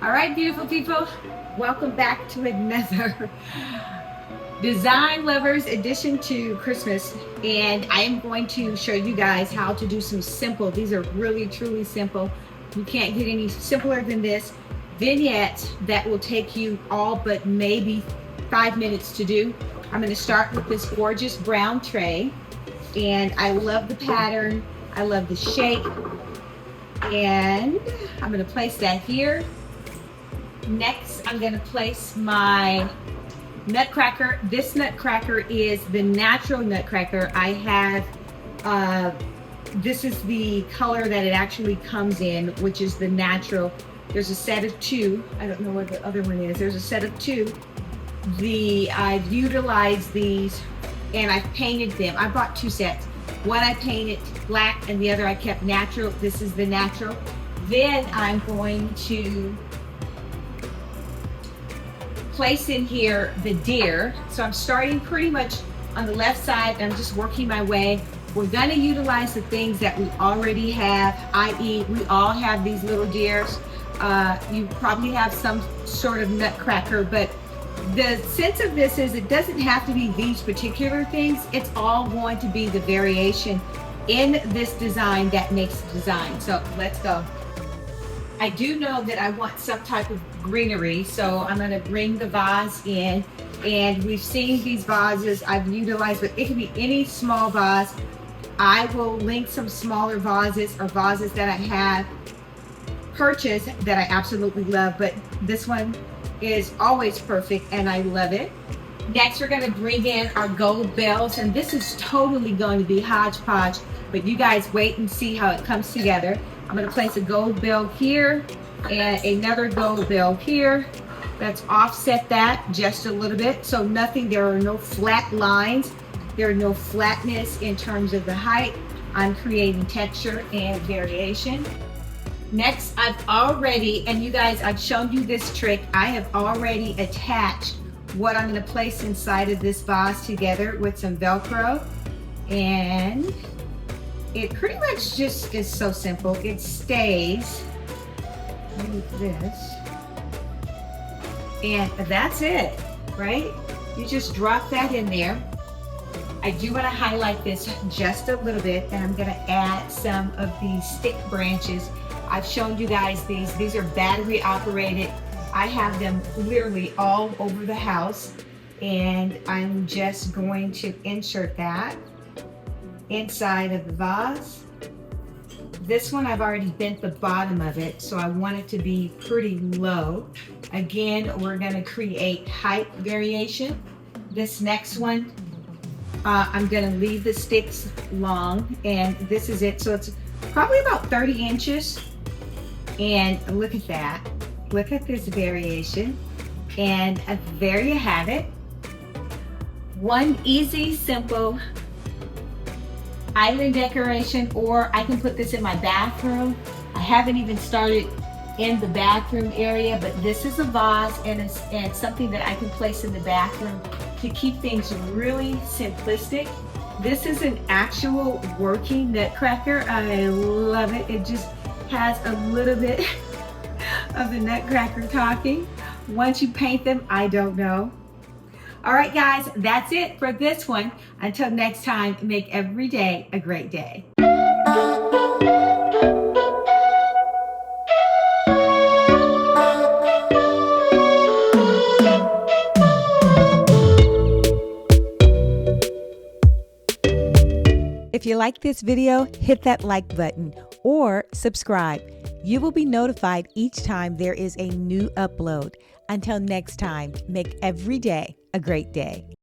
All right, beautiful people, welcome back to another Design Lovers edition to Christmas. And I am going to show you guys how to do some simple, these are really truly simple. You can't get any simpler than this. Vignettes that will take you all but maybe 5 minutes to do. I'm going to start with this gorgeous brown tray. And I love the pattern. I love the shape. And I'm going to place that here. Next, I'm going to place my nutcracker. This nutcracker is the natural nutcracker. I have, this is the color that it actually comes in, which is the natural. There's a set of two. I don't know what the other one is. There's a set of two. I've utilized these and I've painted them. I bought two sets. One I painted black and the other I kept natural. This is the natural. Then I'm going to place in here the deer. So I'm starting pretty much on the left side and I'm just working my way. We're gonna utilize the things that we already have, i.e. we all have these little deers. You probably have some sort of nutcracker, but the sense of this is it doesn't have to be these particular things. It's all going to be the variation in this design that makes the design. So let's go. I do know that I want some type of greenery, so I'm going to bring the vase in. And we've seen these vases I've utilized, but it can be any small vase. I will link some smaller vases or vases that I have purchased that I absolutely love, but this one is always perfect and I love it. Next, we're going to bring in our gold bells, and this is totally going to be hodgepodge, but you guys wait and see how it comes together. I'm going to place a gold bell here and another gold bell here. Let's offset that just a little bit. So nothing, there are no flat lines. There are no flatness in terms of the height. I'm creating texture and variation. Next, I've already, and you guys, I've shown you this trick. I have already attached what I'm going to place inside of this vase together with some Velcro. And it pretty much just is so simple. It stays like this. And that's it, right? You just drop that in there. I do want to highlight this just a little bit, and I'm going to add some of these stick branches. I've shown you guys these. These are battery operated. I have them literally all over the house, and I'm just going to insert that inside of the vase. This one I've already bent the bottom of it, so I want it to be pretty low. Again, we're going to create height variation. This next one, I'm going to leave the sticks long, and this is it. So it's probably about 30 inches. And look at that. Look at this variation. And there you have it. One easy, simple island decoration, or I can put this in my bathroom. I haven't even started in the bathroom area, but this is a vase, and it's something that I can place in the bathroom to keep things really simplistic. This is an actual working nutcracker. I love it. It just has a little bit of the nutcracker talking. Once you paint them, I don't know. All right, guys, that's it for this one. Until next time, make every day a great day. If you like this video, hit that like button or subscribe. You will be notified each time there is a new upload. Until next time, make every day a great day.